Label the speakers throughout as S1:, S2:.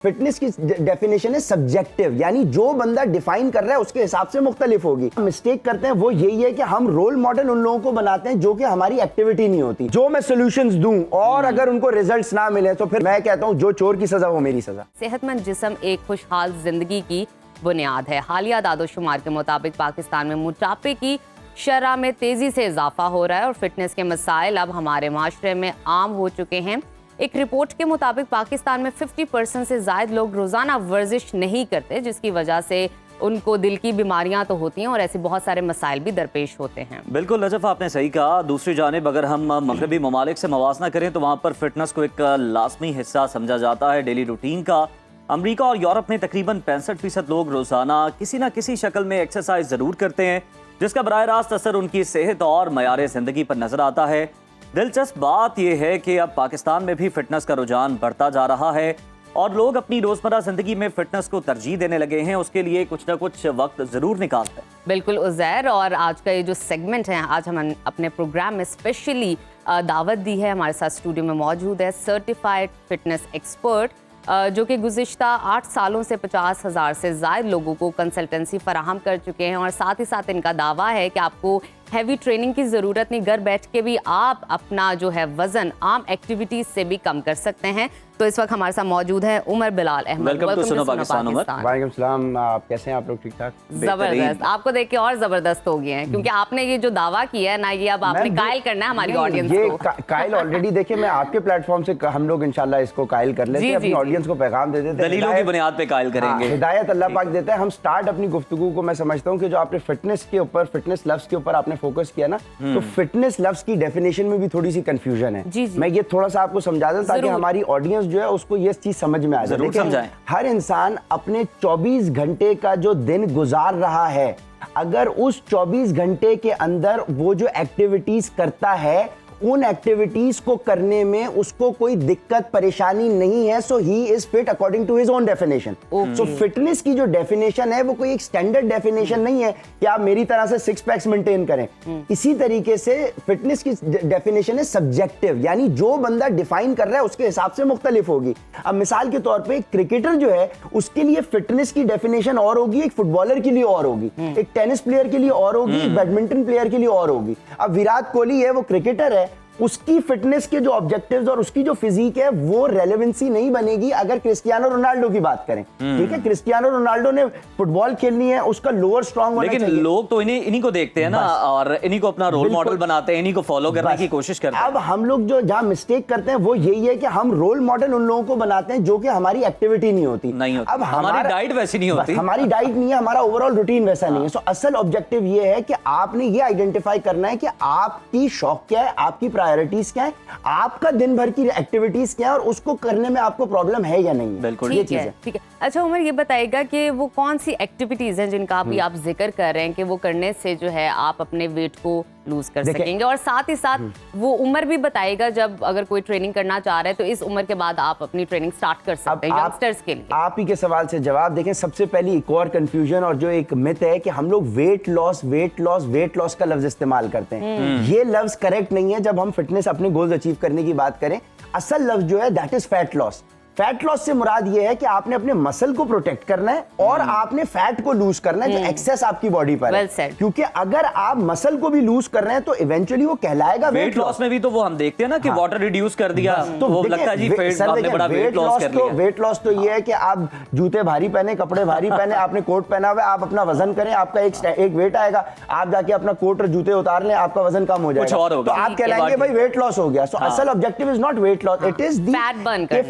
S1: Fitness की definition है subjective, यानी जो बंदा डिफाइन कर रहा है उसके हिसाब से मुख्तलिफ होगी। मिस्टेक करते हैं वो यही है कि हम रोल मॉडल उन लोगों को बनाते हैं जो कि हमारी एक्टिविटी नहीं होती। जो मैं सॉल्यूशंस दूं और अगर उनको रिजल्ट्स ना मिले तो फिर मैं कहता हूं जो चोर की सजा वो मेरी सजा।
S2: सेहतमंद जिस्म एक खुशहाल जिंदगी की बुनियाद है। हालिया दादोशुमार के मुताबिक पाकिस्तान में मोटापे की शरह में तेजी से इजाफा हो रहा है और फिटनेस के मसाइल अब हमारे माशरे में आम हो चुके हैं। एक रिपोर्ट के मुताबिक पाकिस्तान में 50% से ज़ायद लोग रोज़ाना वर्जिश नहीं करते, जिसकी वजह से उनको दिल की बीमारियां तो होती हैं और ऐसे बहुत सारे मसाइल भी दरपेश होते हैं।
S3: बिल्कुल नजफ, आपने सही कहा। दूसरी जानिब अगर हम मगरबी ममालिक से मवाजना करें तो वहाँ पर फिटनेस को एक लाजमी हिस्सा समझा जाता है डेली रूटीन का। अमेरिका और यूरोप में तकरीबन 65% लोग रोज़ाना किसी न किसी शक्ल में एक्सरसाइज ज़रूर करते हैं, जिसका बराह रास्त असर उनकी सेहत और मयार ज़िंदगी पर नजर आता है। दिलचस्प बात यह है कि अब पाकिस्तान में भी फिटनेस का रुझान बढ़ता जा रहा है और लोग अपनी रोजमर्रा जिंदगी में फिटनेस को तरजीह देने लगे हैं। उसके लिए कुछ ना कुछ वक्त जरूर निकालते हैं।
S2: बिल्कुल उज़ैर, और आज का ये जो सेगमेंट है, आज हम अपने प्रोग्राम में स्पेशली दावत दी है। हमारे साथ स्टूडियो में मौजूद है सर्टिफाइड फिटनेस एक्सपर्ट जो कि गुज़िश्ता 8 सालों से 50,000 से ज़ायद लोगों को कंसल्टेंसी फराहम कर चुके हैं और साथ ही साथ इनका दावा है कि आपको हैवी ट्रेनिंग की ज़रूरत नहीं, घर बैठ के भी आप अपना जो है वज़न आम एक्टिविटीज़ से भी कम कर सकते हैं। तो इस वक्त हमारे साथ मौजूद है उमर बिलाल अहमद।
S3: वेलकम टू सुनो पाकिस्तान। उमर
S1: वालेकुम सलाम, आप कैसे हैं? आप लोग ठीक ठाक?
S2: जबरदस्त, आपको देख के और जबरदस्त हो गए हैं क्योंकि आपने ये जो दावा किया है ना, ये अब आपने कायल करना है हमारी ऑडियंस को।
S1: कायल ऑलरेडी देखिए, मैं आपके प्लेटफॉर्म से हम लोग इंशाल्लाह इसको कायल कर लेते हैं, अपनी ऑडियंस को पैगाम दे देते हैं,
S3: दलीलों की बुनियाद पे कायल करेंगे।
S1: हिदायत अल्लाह पाक देता है। हम स्टार्ट अपनी गुफ्तगू को, मैं समझता हूँ कि जो आपने फिटनेस के ऊपर, फिटनेस लफ्ज के ऊपर आपने फोकस किया ना, तो फिटनेस लफ्ज की डेफिनेशन में भी थोड़ी सी कंफ्यूजन है। मैं ये थोड़ा सा आपको समझा दूं ताकि हमारी ऑडियंस जो है उसको ये चीज समझ में आ जाए।
S3: जरूर समझाएं।
S1: हर इंसान अपने 24 घंटे का जो दिन गुजार रहा है, अगर उस 24 घंटे के अंदर वो जो एक्टिविटीज करता है, उन एक्टिविटीज को करने में उसको कोई दिक्कत परेशानी नहीं है, so he is fit according to his own definition. So fitness की जो डेफिनेशन है वो कोई एक स्टैंडर्ड डेफिनेशन नहीं है कि आप मेरी तरह से 6 पैक्स मेंटेन करें। इसी तरीके से फिटनेस की डेफिनेशन है सब्जेक्टिव, यानी जो बंदा डिफाइन कर रहा है उसके हिसाब से मुख्तलिफ होगी। अब मिसाल के तौर पर एक क्रिकेटर जो है उसके लिए फिटनेस की डेफिनेशन और होगी, एक फुटबॉलर के लिए और होगी, एक टेनिस प्लेयर के लिए और होगी, एक बैडमिंटन प्लेयर के लिए और होगी। अब विराट कोहली है, वो क्रिकेटर है, उसकी फिटनेस के जो ऑब्जेक्टिव्स और उसकी जो फिजिक है वो रेलेवेंसी नहीं बनेगी अगर क्रिस्टियानो रोनाल्डो की बात करें। ठीक है, क्रिस्टियानो रोनाल्डो ने फुटबॉल खेलनी है, उसका लोअर स्ट्रांग होना चाहिए।
S3: लेकिन लोग तो इन्हीं को देखते हैं ना और इन्हीं को अपना रोल मॉडल बनाते हैं, इन्हीं को फॉलो करने की कोशिश करते हैं।
S1: अब हम लोग जो जहां मिस्टेक करते हैं वो यही है कि हम रोल मॉडल उन लोगों को बनाते हैं जो कि हमारी एक्टिविटी नहीं होती।
S3: अब हमारी डाइट वैसी नहीं होती,
S1: हमारी डाइट नहीं है, हमारा ओवरऑल रूटीन वैसा नहीं है। सो असल ऑब्जेक्टिव ये है कि आपने ये आइडेंटिफाई करना है कि आपकी शौक क्या है, आपकी प्रायोरिटीज क्या है, आपका दिन भर की एक्टिविटीज क्या है और उसको करने में आपको प्रॉब्लम है या नहीं।
S3: बिल्कुल,
S1: ये चीज है।
S2: ठीक है। अच्छा उमर, ये बताएगा कि वो कौन सी एक्टिविटीज हैं जिनका आप जिक्र कर रहे हैं कि वो करने से जो है आप अपने वेट को लूज कर सकेंगे, और साथ ही साथ वो उम्र भी बताएगा जब अगर कोई ट्रेनिंग करना चाह रहे हैं तो इस उम्र के बाद आप अपनी ट्रेनिंग स्टार्ट कर सकते हैं यंगस्टर्स के लिए। आप
S1: ही के सवाल से जवाब देखें। सबसे पहली एक और कंफ्यूजन और जो एक मिथ है कि हम लोग वेट लॉस का लफ्ज इस्तेमाल करते हैं। ये लफ्ज करेक्ट नहीं है जब हम फिटनेस अपने गोल्स अचीव करने की बात करें। असल लफ्ज जो है that is fat loss. Fat loss से मुराद ये है कि आपने अपने मसल को प्रोटेक्ट करना है और आपने फैट को लूज करना है जो एक्सेस आपकी बॉडी पर है। क्योंकि अगर आप मसल को भी लूज कर रहे हैं तो इवेंचुअली वो कहलाएगा वेट लॉस।
S3: में भी तो वो हम देखते हैं ना कि वाटर रिड्यूस कर दिया तो वो लगता है जी हमने बड़ा वेट लॉस कर लिया।
S1: वेट लॉस तो ये है कि आप जूते भारी पहने, कपड़े भारी पहने, आपने कोट पहना हुआ है, आप अपना वजन करें, आपका एक वेट आएगा, आप जाके अपना कोट और जूते उतार लें, आपका वजन कम हो जाएगा, तो आप कहलाएंगे भाई वेट लॉस हो गया। सो असल objective is not weight loss, it is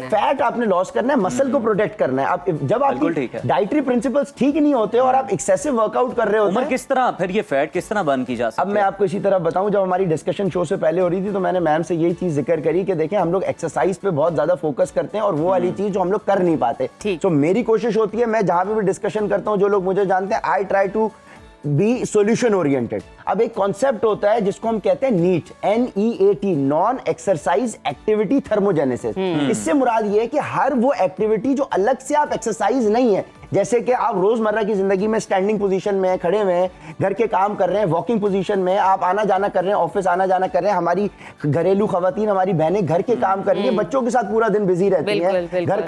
S1: fat आपने लॉस करना है, मसल को प्रोटेक्ट करना है। आप जब आपकी डाइटरी प्रिंसिपल्स ठीक नहीं होते और आप एक्सेसिव वर्कआउट कर रहे होते हैं,
S3: किस तरह फिर ये फैट किस तरह बर्न की जा सकती है?
S1: अब मैं आपको इसी तरह बताऊं, जब हमारी डिस्कशन शो से पहले हो रही थी तो मैंने मैम से यही चीज जिक्र करी कि देखें हम लोग एक्सरसाइज पे बहुत ज्यादा फोकस करते हैं और वो वाली चीज जो हम लोग कर नहीं पाते। तो मेरी कोशिश होती है, मैं जहां पे भी डिस्कशन करता हूं, जो लोग मुझे जानते हैं, I try to be solution oriented. अब एक कॉन्सेप्ट होता है जिसको हम कहते हैं NEAT, NEAT, non exercise activity thermogenesis. इससे मुराद ये है कि हर वो एक्टिविटी जो अलग से आप एक्सरसाइज नहीं है, जैसे कि आप रोजमर्रा की जिंदगी में स्टैंडिंग पोजीशन में खड़े हुए हैं, घर के काम कर रहे हैं, वॉकिंग पोजीशन में आप आना जाना कर रहे हैं, ऑफिस आना जाना कर रहे हैं, हमारी घरेलू खवातीन, हमारी बहनें घर के काम कर रही है, बच्चों के साथ पूरा दिन बिजी रहती हैं, घर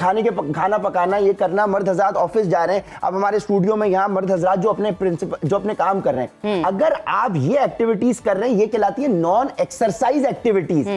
S1: खाना पकाना, ये करना, मर्द हजरात ऑफिस जा रहे हैं, अब हमारे स्टूडियो में यहाँ मर्द हजरात जो अपने काम कर रहे हैं, अगर आप ये एक्टिविटीज कर रहे हैं, ये कहलाती है नॉन एक्सरसाइज एक्टिविटीज।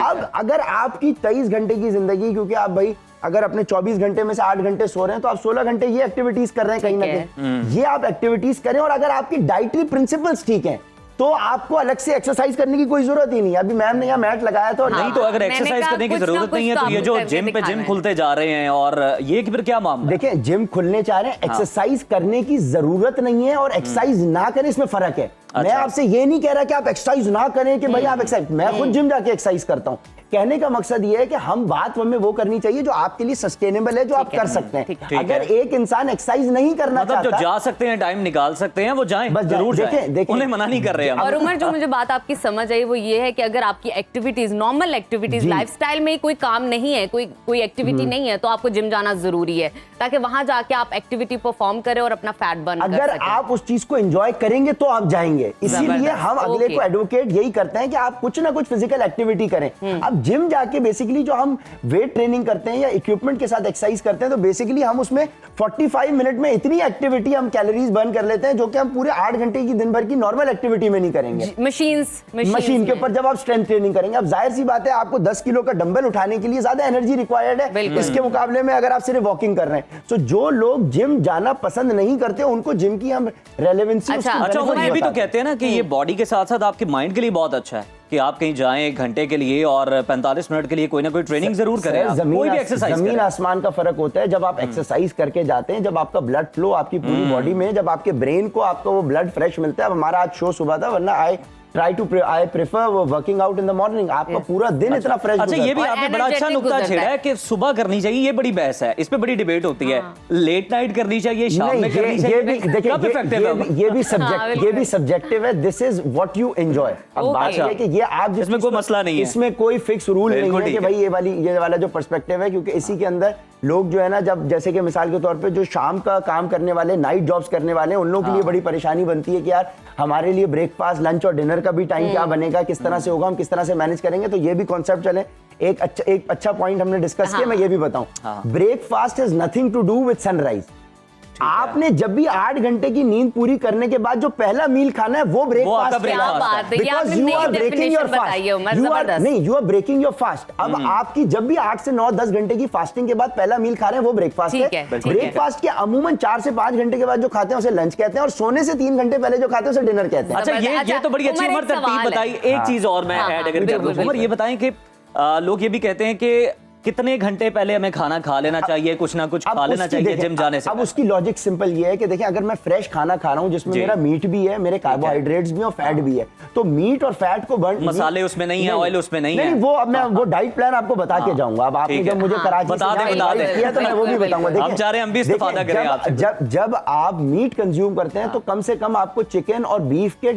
S1: अब अगर आपकी 23 घंटे की जिंदगी, क्योंकि आप भाई अगर अपने 24 घंटे में से 8 घंटे सो रहे हैं तो आप 16 घंटे ये एक्टिविटीज कर रहे हैं कहीं ना कहीं, ये आप एक्टिविटीज करें। और अगर आपकी डाइटरी प्रिंसिपल्स ठीक हैं तो आपको अलग से एक्सरसाइज करने की कोई जरूरत ही नहीं। अभी मैम ने यहाँ मैट लगाया तो
S3: नहीं, तो अगर एक्सरसाइज करने की जरूरत नहीं है तो ये जो जिम खुलते जा रहे हैं और ये फिर क्या मामला?
S1: देखिए, जिम खुलने चाह रहे हैं, एक्सरसाइज करने की जरूरत नहीं है और एक्सरसाइज ना करें इसमें फर्क है। मैं आपसे ये नहीं कह रहा कि आप एक्सरसाइज ना करें कि भाई आप एक्सरसाइज, मैं खुद जिम जाके एक्सरसाइज करता हूं। कहने का मकसद ये है कि हम बात हमें वो करनी चाहिए जो आपके लिए सस्टेनेबल है, जो आप कर सकते हैं। अगर एक इंसान एक्सरसाइज नहीं करना
S3: मतलब
S1: चाहता,
S3: जो जा सकते हैं, टाइम निकाल सकते हैं, वो जाएं, बस जरूर जाएं, उन्हें मना नहीं कर रहे हैं।
S2: और उमर, जो मुझे बात आपकी समझ आई वो ये है कि अगर आपकी एक्टिविटीज, नॉर्मल एक्टिविटीज, लाइफस्टाइल में कोई काम नहीं है, कोई एक्टिविटी नहीं है, तो आपको जिम जाना जरूरी है ताकि वहां जाके आप एक्टिविटी परफॉर्म करें और अपना फैट बर्न कर सकें।
S1: अगर आप उस चीज को एंजॉय करेंगे तो आप जाएंगे। इसीलिए हम अगले को एडवोकेट यही करते हैं कि आप कुछ ना कुछ फिजिकल एक्टिविटी करें। अब जिम जाके बेसिकली जो हम वेट ट्रेनिंग करते हैं या इक्विपमेंट के साथ एक्सरसाइज करते हैं, तो बेसिकली हम उसमें 45 मिनट में इतनी एक्टिविटी, हम कैलोरीज बर्न कर लेते हैं जो कि हम पूरे 8 घंटे की दिन भर की नॉर्मल एक्टिविटी में नहीं करेंगे। मशीन के ऊपर जब आप स्ट्रेंथ ट्रेनिंग करेंगे, अब जाहिर सी बात है आपको 10 किलो का डंबल उठाने के लिए ज्यादा एनर्जी रिक्वायर्ड है इसके मुकाबले में अगर आप सिर्फ वॉकिंग कर रहे हैं। तो जो लोग जिम जाना पसंद नहीं करते उनको जिम की हम रेलेवेंसी,
S3: अच्छा, वो ये भी तो कहते हैं ना कि ये बॉडी के साथ साथ आपके माइंड के लिए बहुत अच्छा है कि आप कहीं जाएं 1 घंटे के लिए और 45 मिनट के लिए कोई ना कोई ट्रेनिंग जरूर करें, कोई भी एक्सरसाइज।
S1: जमीन आसमान का फर्क होता है जब आप एक्सरसाइज करके जाते हैं, जब आपका ब्लड फ्लो आपकी पूरी बॉडी में, जब आपके ब्रेन को आपका वो ब्लड फ्रेश मिलता है। अब हमारा आज शो सुबह था, वरना I prefer working out in the morning. आपका पूरा दिन इतना फ्रेश।
S3: अच्छा, ये भी आपने बड़ा अच्छा नुक्ता छेड़ा है कि सुबह करनी चाहिए, ये बड़ी बहस है, इस पे बड़ी डिबेट होती है। लेट नाइट करनी चाहिए, शाम में करनी चाहिए,
S1: ये भी सब्जेक्टिव है। This is what you enjoy. अब बात है कि ये आप,
S3: इसमें कोई मसला नहीं है,
S1: इसमें कोई फिक्स रूल नहीं है कि भाई ये वाला जो पर्सपेक्टिव है, क्योंकि इसी के अंदर लोग जो है ना, जब जैसे कि मिसाल के तौर पे जो शाम का काम करने वाले, नाइट जॉब्स करने वाले, उन लोगों के लिए बड़ी परेशानी बनती है कि यार हमारे लिए ब्रेकफास्ट, लंच और डिनर का भी टाइम क्या बनेगा, किस तरह से होगा, हम किस तरह से मैनेज करेंगे। तो ये भी कॉन्सेप्ट चले। एक अच्छा पॉइंट हमने डिस्कस किया, मैं ये भी बताऊं, breakfast has nothing to do with sunrise. आपने जब भी 8 घंटे की नींद पूरी करने के बाद जो पहला मील खाना है वो ब्रेकफास्ट है। Because you are breaking your fast. You are breaking your fast. अब आपकी जब भी 8 से 9-10 घंटे की फास्टिंग के बाद पहला मील खा रहे हैं वो ब्रेकफास्ट है। ब्रेकफास्ट के अमूमन 4 से 5 घंटे के बाद जो खाते हैं उसे लंच कहते हैं, और सोने से 3 घंटे पहले जो खाते हैं उसे डिनर कहते हैं।
S3: अच्छा, ये तो बड़ी अच्छी उमर तरतीब बताई। एक चीज और मैं ऐड अगर कर दूं, उमर ये बताएं कि लोग ये भी कहते हैं कि कितने घंटे पहले हमें खाना खा लेना चाहिए, कुछ ना कुछ खा लेना चाहिए जिम जाने से?
S1: अब उसकी लॉजिक सिंपल ये है कि देखिए, अगर मैं फ्रेश खाना खा रहा हूं जिसमें मेरा मीट भी है, मेरे कार्बोहाइड्रेट्स भी और फैट भी है, तो मीट और फैट को बर्न,
S3: मसाले उसमें नहीं है, ऑयल उसमें नहीं है,
S1: वो अब मैं वो डाइट प्लान आपको बता के जाऊंगा। अब आपने जब मुझे कराची
S3: बता
S1: किया तो मैं वो भी बताऊंगा।
S3: हम चाह रहे हैं हम भी इस्तेफादा करें आपसे।
S1: जब आप मीट कंज्यूम करते हैं तो कम से कम आपको चिकन और बीफ के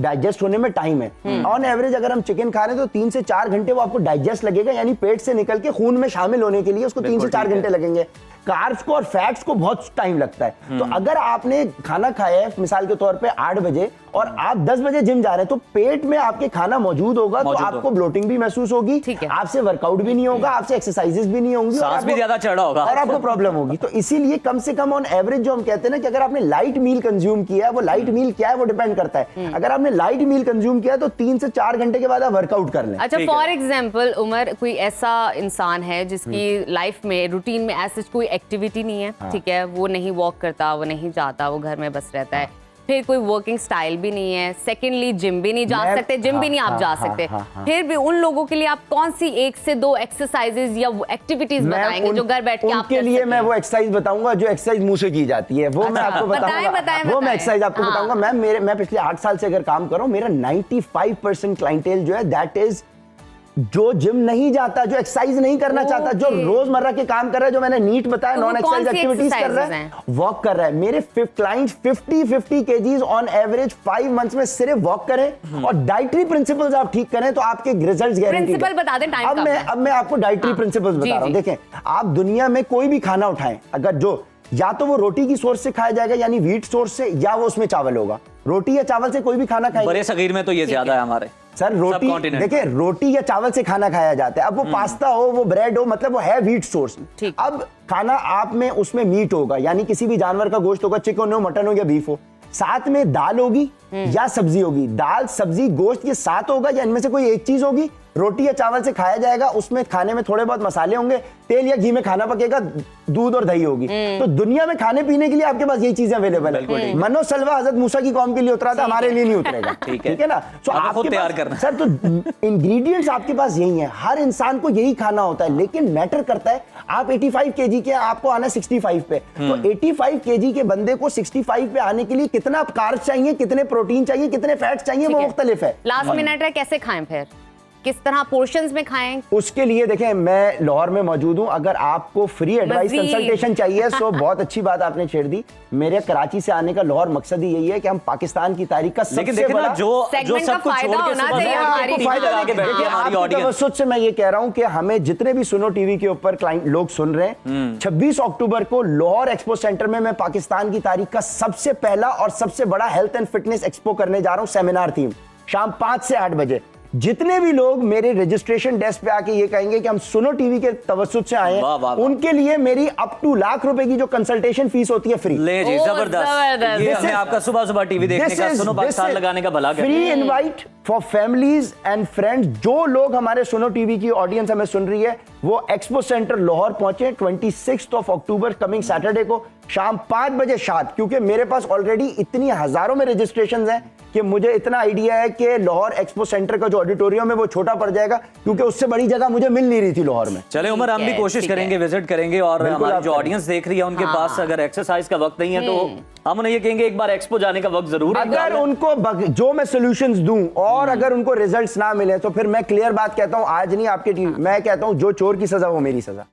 S1: डाइजेस्ट होने में टाइम है। ऑन एवरेज अगर हम चिकन खा रहे हैं तो 3 से 4 घंटे वो आपको डाइजेस्ट लगेगा, यानी पेट से निकल के खून में शामिल होने के लिए उसको 3 से 4 घंटे लगेंगे। कार्ब्स को और फैट्स को बहुत टाइम लगता है। तो अगर आपने खाना खाया है मिसाल के तौर पे 8 बजे और आप 10 बजे जिम जा रहे हैं, तो पेट में आपके खाना मौजूद होगा, तो आपको ब्लोटिंग भी महसूस होगी, आपसे वर्कआउट भी नहीं होगा, आपसे एक्सरसाइजेस भी नहीं होंगी,
S3: सांस भी ज्यादा चढ़ा होगा
S1: और आपको प्रॉब्लम होगी। तो इसीलिए कम से कम ऑन एवरेज जो हम कहते हैं ना कि अगर आपने लाइट मील कंज्यूम किया है, वो लाइट मील क्या है वो डिपेंड करता है। अगर आपने लाइट मील कंज्यूम किया तो 3 से 4 घंटे के बाद आप वर्कआउट कर लें।
S2: अच्छा, फॉर एग्जाम्पल उमर, कोई ऐसा इंसान है जिसकी लाइफ में, रूटीन में ऐसी कोई एक्टिविटी नहीं है, ठीक है, वो नहीं वॉक करता, वो नहीं जाता, वो घर में बस रहता है, फिर कोई वर्किंग स्टाइल भी नहीं है, सेकेंडली जिम भी नहीं जा सकते, जिम भी नहीं आप जा सकते, फिर भी उन लोगों के लिए आप कौन सी 1 से 2 एक्सरसाइजेज या एक्टिविटीज बताएंगे जो घर बैठ के आप कर सकते हैं?
S1: उनके लिए मैं वो एक्सरसाइज बताऊंगा जो एक्सरसाइज मुंह से की जाती है, वो मैं आपको बताऊंगा। वो मैं एक्सरसाइज आपको बताऊंगा। मैं पिछले 8 साल से अगर काम कर रहा हूं, मेरा 95% क्लाइंटेल जो है दैट इज जो जिम नहीं जाता, जो एक्सरसाइज नहीं करना चाहता, जो रोजमर्रा के काम कर रहा है, जो मैंने नीट बताया, नॉन एक्सरसाइज एक्टिविटीज कर रहा है, वॉक कर रहा है। मेरे clients 50 KGs on average 5 months में सिर्फ वॉक करें और डाइटरी प्रिंसिपल्स आप ठीक करें तो आपके रिजल्ट्स गारंटीड।
S2: प्रिंसिपल बता दें टाइम का।
S1: अब मैं आपको डाइटरी प्रिंसिपल्स बता रहा हूं। देखें, आप दुनिया में कोई भी खाना उठाएं, अगर जो या तो वो रोटी की सोर्स से खाया जाएगा यानी व्हीट सोर्स से, या वो उसमें चावल होगा। रोटी या चावल से कोई भी खाना खाएगा।
S3: बड़े सगीर में तो ये ज्यादा है हमारे
S1: सर रोटी,
S3: सबकॉन्टिनेंट
S1: देखिए रोटी या चावल से खाना खाया जाता है। अब वो पास्ता हो, वो ब्रेड हो, मतलब वो है व्हीट सोर्स।
S2: ठीक।
S1: अब खाना आप में उसमें मीट होगा यानी किसी भी जानवर का गोश्त होगा, चिकन हो, मटन हो या बीफ हो, साथ में दाल होगी या सब्जी होगी। दाल, सब्जी, गोश्त ये साथ होगा या इनमें से कोई एक चीज होगी। रोटी या चावल से खाया जाएगा, उसमें खाने में थोड़े बहुत मसाले होंगे, तेल या घी में खाना पकेगा, दूध और दही होगी। तो दुनिया में खाने पीने के लिए आपके पास यही चीजें अवेलेबल है। मनो सलवा हजरत मूसा की कौम के लिए उतरा था, हमारे लिए नहीं उतरेगा। ठीक है ना? तो
S3: आपको
S1: आपके
S3: तैयार
S1: पास
S3: करना
S1: सर, तो इंग्रेडिएंट्स आपके पास यही है। हर इंसान को यही खाना होता है, लेकिन मैटर करता है आप 85 केजी के, आपको आना 65 पे। तो 85 केजी के बंदे को 65 पे आने के लिए कितना कार्ब्स चाहिए, कितने प्रोटीन चाहिए, कितने फैट्स चाहिए, वो मुख्तलिफ है।
S2: लास्ट मिनट है, कैसे खाएं फिर, किस तरह पोर्शंस में खाएं?
S1: उसके लिए देखें, मैं लाहौर में मौजूद हूं। अगर आपको फ्री एडवाइस
S2: मज़ीद।
S1: कंसल्टेशन चाहिए तो बहुत अच्छी बात आपने छेड़ दी। मेरे कराची से आने का लाहौर मकसद ही यही है कि हम पाकिस्तान की तारीख का
S3: लेकिन
S1: सबसे
S3: देखिए ना,
S1: बड़ा
S3: जो
S2: Segment
S3: सब
S2: का
S3: कुछ
S2: फायदा
S3: छोड़ के
S2: होना
S3: सुबह
S2: चाहिए
S3: से
S2: हमारी।
S3: आपको
S1: फायदा
S3: आगे बैठ
S1: देखिए,
S3: के हमारी
S1: आपके
S3: ऑडियंस
S1: तवज्जुद से मैं ये कह रहा हूं कि हमें जितने भी सुनो टीवी के ऊपर क्लाइंट लोग सुन रहे हैं, 26 अक्टूबर को लाहौर एक्सपो सेंटर में मैं पाकिस्तान की तारीख का सबसे पहला और सबसे बड़ा हेल्थ एंड फिटनेस एक्सपो करने जा रहा हूं। सेमिनार थीम शाम 5 से 8 बजे। जितने भी लोग मेरे रजिस्ट्रेशन डेस्क पे आके ये कहेंगे कि हम सुनो टीवी के तवज्जुद से आए हैं,
S3: वाह, वाह, वाह।
S1: उनके लिए मेरी अप टू ₹1,00,000 की जो कंसल्टेशन फीस होती है फ्री।
S3: ले जी,
S2: ओह,
S3: जबरदस्त।
S2: जबरदस्त।
S3: ये
S1: This
S3: हमें
S1: is-
S3: आपका सुबह सुबह टीवी देखने का, सुनो पाकिस्तान लगाने का भला कर।
S1: Free invite for families and friends. जो लोग हमारे सुनो टीवी की ऑडियंस हमें सुन रही है, वो एक्सपो सेंटर लाहौर पहुंचे 26 अक्टूबर कमिंग सैटरडे को शाम 5 बजे शाद। क्योंकि मेरे पास ऑलरेडी इतनी हजारों में रजिस्ट्रेशन हैं कि मुझे इतना आइडिया है कि लाहौर एक्सपो सेंटर का जो ऑडिटोरियम है वो छोटा पड़ जाएगा, क्योंकि उससे बड़ी जगह मुझे मिल नहीं रही थी लाहौर में।
S3: चले उमर, हम भी
S2: है,
S3: कोशिश
S2: ठीक है।
S3: करेंगे, विजिट करेंगे। और
S1: बिल्कुल,
S3: हमारी
S1: आप
S3: जो
S1: करें।
S3: ऑडियंस देख रही है उनके
S2: हाँ।
S3: पास अगर एक्सरसाइज का वक्त नहीं है तो हम उन्हें ये कहेंगे एक बार एक्सपो जाने का वक्त जरूर है।
S1: अगर उनको जो मैं सॉल्यूशंस दूं और अगर उनको रिजल्ट्स ना मिले तो फिर मैं क्लियर बात कहता हूं, आज नहीं आपके टीवी, मैं कहता हूं जो चोर की सजा वो मेरी सजा।